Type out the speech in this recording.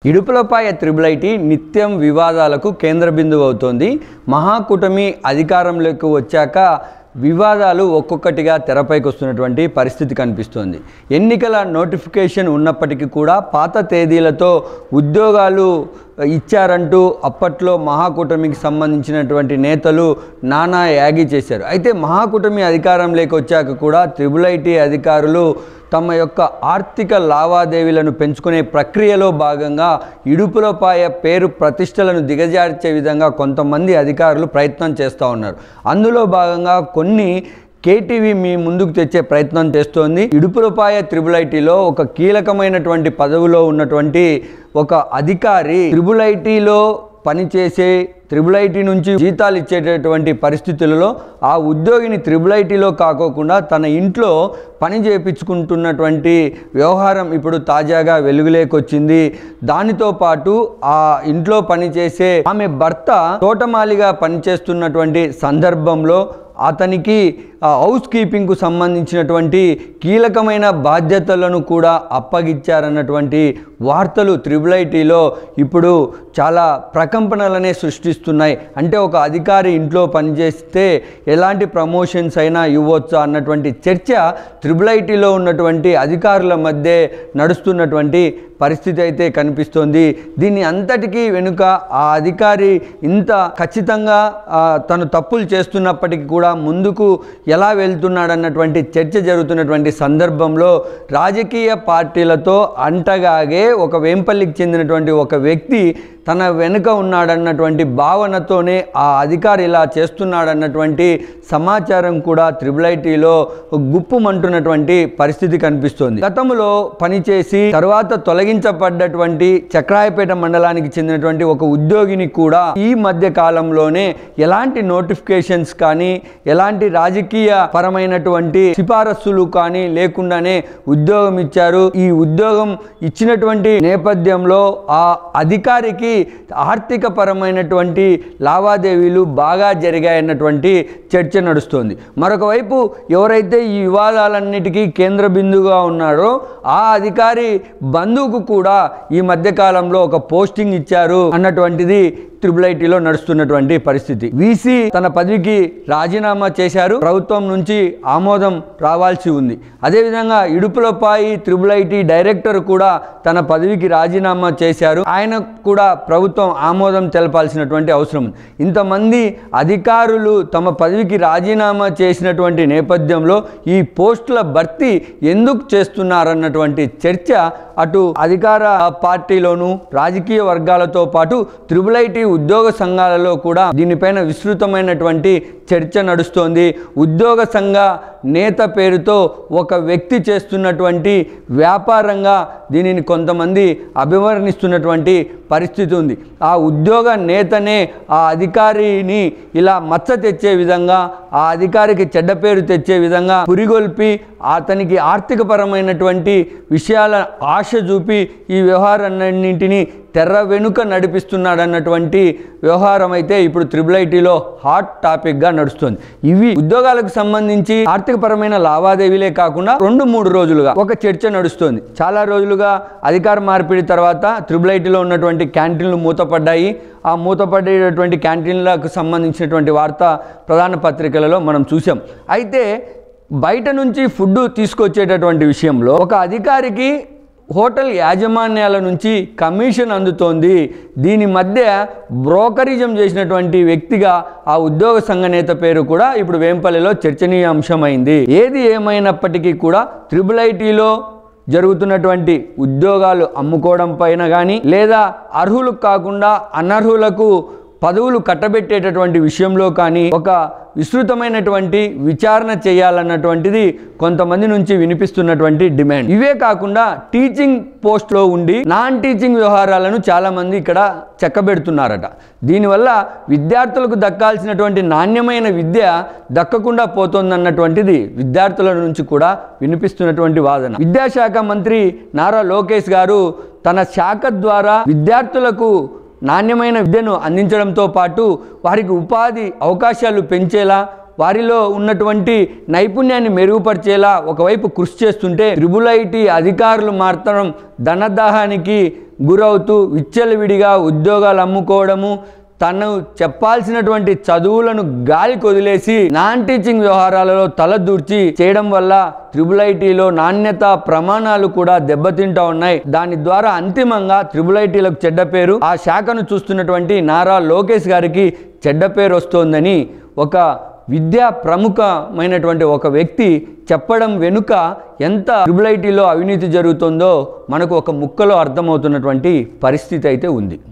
Idupulapaya triple IT నిత్యం వివాదాలకు కేంద్ర బిందువు అవుతోంది. మహాకూటమి అధికారంలోకి వచ్చాక వివాదాలు ఒక్కొక్కటిగా తెరపైకి వస్తున్నటువంటి పరిస్థితి కనిపిస్తోంది. ఎన్నికల నోటిఫికేషన్ ఉన్నప్పటికీ కూడా పాత తేదీలతో ఉద్యోగాలు ఇచ్చారంటూ అప్పట్లో మహాకూటమికి సంబంధించినటువంటి నేతలు నానా యాగి చేశారు. అయితే మహాకూటమి అధికారంలోకి వచ్చాక కూడా త్రిబుల్ ఐటీ అధికారులు తమ యొక్క ఆర్థిక లావాదేవీలను పెంచుకునే ప్రక్రియలో భాగంగా ఇడుపులపాయ పేరు ప్రతిష్టలను దిగజార్చే విధంగా కొంతమంది అధికారులు ప్రయత్నం చేస్తూ ఉన్నారు. అందులో భాగంగా కొన్ని కేటీవీ మీ ముందుకు తెచ్చే ప్రయత్నం చేస్తోంది. ఇడుపులపాయ త్రిబుల్ ఐటీలో ఒక కీలకమైనటువంటి పదవిలో ఉన్నటువంటి ఒక అధికారి త్రిబుల్ ఐటీలో పనిచేసే త్రిబుల్ ఐటీ నుంచి జీతాలు ఇచ్చేటటువంటి పరిస్థితులలో ఆ ఉద్యోగిని త్రిబుల్ ఐటీలో కాకోకుండా తన ఇంట్లో పని చేయించుకుంటున్నటువంటి వ్యవహారం ఇప్పుడు తాజాగా వెలుగులేకొచ్చింది. దానితో పాటు ఆ ఇంట్లో పనిచేసే ఆమె భర్త తోటమాలిగా పనిచేస్తున్నటువంటి సందర్భంలో అతనికి హౌస్ కీపింగ్కు సంబంధించినటువంటి కీలకమైన బాధ్యతలను కూడా అప్పగించారన్నటువంటి వార్తలు త్రిబుల్ ఐటీలో ఇప్పుడు చాలా ప్రకంపనలనే సృష్టిస్తున్నాయి. అంటే ఒక అధికారి ఇంట్లో పనిచేస్తే ఎలాంటి ప్రమోషన్స్ అయినా ఇవ్వచ్చా అన్నటువంటి చర్చ త్రిబుల్ ఐటీలో ఉన్నటువంటి అధికారుల మధ్య నడుస్తున్నటువంటి పరిస్థితి అయితే కనిపిస్తోంది. దీన్ని అంతటికీ వెనుక ఆ అధికారి ఇంత ఖచ్చితంగా తను తప్పులు చేస్తున్నప్పటికీ కూడా ముందుకు ఎలా వెళ్తున్నాడన్నటువంటి చర్చ జరుగుతున్నటువంటి సందర్భంలో రాజకీయ పార్టీలతో అంటగాగే ఒక వేంపల్లికి చెందినటువంటి ఒక వ్యక్తి తన వెనుక ఉన్నాడన్నటువంటి భావనతోనే ఆ అధికారి ఇలా చేస్తున్నాడన్నటువంటి సమాచారం కూడా త్రిబుల్ ఐటీలో గుప్పుమంటున్నటువంటి పరిస్థితి కనిపిస్తోంది. గతంలో పనిచేసి తర్వాత తొలగించబడ్డటువంటి చక్రాయపేట మండలానికి చెందినటువంటి ఒక ఉద్యోగిని కూడా ఈ మధ్య కాలంలోనే ఎలాంటి నోటిఫికేషన్స్ కానీ ఎలాంటి రాజకీయ పరమైనటువంటి సిఫారసులు కానీ లేకుండానే ఉద్యోగం ఇచ్చారు. ఈ ఉద్యోగం ఇచ్చినటువంటి నేపథ్యంలో ఆ అధికారికి ఆర్థిక పరమైనటువంటి లావాదేవీలు బాగా జరిగాయన్నటువంటి చర్చ నడుస్తోంది. మరొక వైపు ఎవరైతే ఈ వివాదాలన్నిటికీ కేంద్ర బిందువుగా ఉన్నారో ఆ అధికారి బంధువుకు కూడా ఈ మధ్యకాలంలో ఒక పోస్టింగ్ ఇచ్చారు అన్నటువంటిది త్రిబుల్ ఐటీలో నడుస్తున్నటువంటి పరిస్థితి. వీసీ తన పదవికి రాజీనామా చేశారు. ప్రభుత్వం నుంచి ఆమోదం రావాల్సి ఉంది. అదేవిధంగా ఇడుపులపాయి త్రిబుల్ ఐటీ డైరెక్టర్ కూడా తన పదవికి రాజీనామా చేశారు. ఆయన కూడా ప్రభుత్వం ఆమోదం తెలపాల్సినటువంటి అవసరం ఉంది. ఇంతమంది అధికారులు తమ పదవికి రాజీనామా చేసినటువంటి నేపథ్యంలో ఈ పోస్టుల భర్తీ ఎందుకు చేస్తున్నారన్నటువంటి చర్చ అటు అధికార పార్టీలోనూ రాజకీయ వర్గాలతో పాటు త్రిబుల్ ఐటీ ఉద్యోగ సంఘాలలో కూడా దీనిపైన విస్తృతమైనటువంటి చర్చ నడుస్తోంది. ఉద్యోగ సంఘ నేత పేరుతో ఒక వ్యక్తి చేస్తున్నటువంటి వ్యాపారంగా దీనిని కొంతమంది అభివర్ణిస్తున్నటువంటి పరిస్థితి ఉంది. ఆ ఉద్యోగ నేతనే ఆ అధికారిని ఇలా మచ్చ తెచ్చే విధంగా, ఆ అధికారికి చెడ్డ పేరు తెచ్చే విధంగా పురిగొల్పి అతనికి ఆర్థిక పరమైనటువంటి విషయాల ఆశ చూపి ఈ వ్యవహారాన్నింటినీ తెర్ర వెనుక నడిపిస్తున్నాడన్నటువంటి వ్యవహారం అయితే ఇప్పుడు త్రిబుల్ ఐటీలో హాట్ టాపిక్గా నడుస్తుంది. ఇవి ఉద్యోగాలకు సంబంధించి ఆర్థిక పరమైన లావాదేవీలే కాకుండా 2-3 రోజులుగా ఒక చర్చ నడుస్తుంది. చాలా రోజులుగా అధికార మార్పిడి తర్వాత త్రిబుల్ ఐటీలో ఉన్నటువంటి క్యాంటీన్లు మూతపడ్డాయి. ఆ మూతపడేటటువంటి క్యాంటీన్లకు సంబంధించినటువంటి వార్త ప్రధాన పత్రికలలో మనం చూసాం. అయితే బయట నుంచి ఫుడ్ తీసుకొచ్చేటటువంటి విషయంలో ఒక అధికారికి హోటల్ యాజమాన్యాల నుంచి కమిషన్ అందుతోంది. దీని మధ్య బ్రోకరిజం చేసినటువంటి వ్యక్తిగా ఆ ఉద్యోగ సంఘ నేత పేరు కూడా ఇప్పుడు వేంపల్లిలో చర్చనీయాంశమైంది. ఏది ఏమైనప్పటికీ కూడా త్రిబుల్ ఐటీలో జరుగుతున్నటువంటి ఉద్యోగాలు అమ్ముకోవడం పైన కానీ లేదా అర్హులకు కాకుండా అనర్హులకు పదవులు కట్టబెట్టేటటువంటి విషయంలో కానీ ఒక విస్తృతమైనటువంటి విచారణ చేయాలన్నటువంటిది కొంతమంది నుంచి వినిపిస్తున్నటువంటి డిమాండ్. ఇవే కాకుండా టీచింగ్ పోస్ట్లో ఉండి నాన్ టీచింగ్ వ్యవహారాలను చాలామంది ఇక్కడ చెక్కబెడుతున్నారట. దీనివల్ల విద్యార్థులకు దక్కాల్సినటువంటి నాణ్యమైన విద్య దక్కకుండా పోతోందన్నటువంటిది విద్యార్థుల నుంచి కూడా వినిపిస్తున్నటువంటి వాదన. విద్యాశాఖ మంత్రి నారా లోకేష్ గారు తన శాఖ ద్వారా విద్యార్థులకు నాణ్యమైన విద్యను అందించడంతో పాటు వారికి ఉపాధి అవకాశాలు పెంచేలా వారిలో ఉన్నటువంటి నైపుణ్యాన్ని మెరుగుపరిచేలా ఒకవైపు కృషి చేస్తుంటే త్రిబుల్ ఐటీ అధికారులు మాత్రం ధనదాహానికి గురవుతూ విచ్చలవిడిగా ఉద్యోగాలు అమ్ముకోవడము, తను చెప్పాల్సినటువంటి చదువులను గాలికి వదిలేసి నాన్ టీచింగ్ వ్యవహారాలలో తలదూర్చి చేయడం వల్ల IIITలో నాణ్యత ప్రమాణాలు కూడా దెబ్బతింటా ఉన్నాయి. దాని ద్వారా అంతిమంగా IIITలకు చెడ్డ పేరు, ఆ శాఖను చూస్తున్నటువంటి నారా లోకేష్ గారికి చెడ్డ పేరు వస్తోందని ఒక విద్యా ప్రముఖమైనటువంటి ఒక వ్యక్తి చెప్పడం వెనుక ఎంత IIITలో అవినీతి జరుగుతుందో మనకు ఒక ముక్కలో అర్థమవుతున్నటువంటి పరిస్థితి అయితే ఉంది.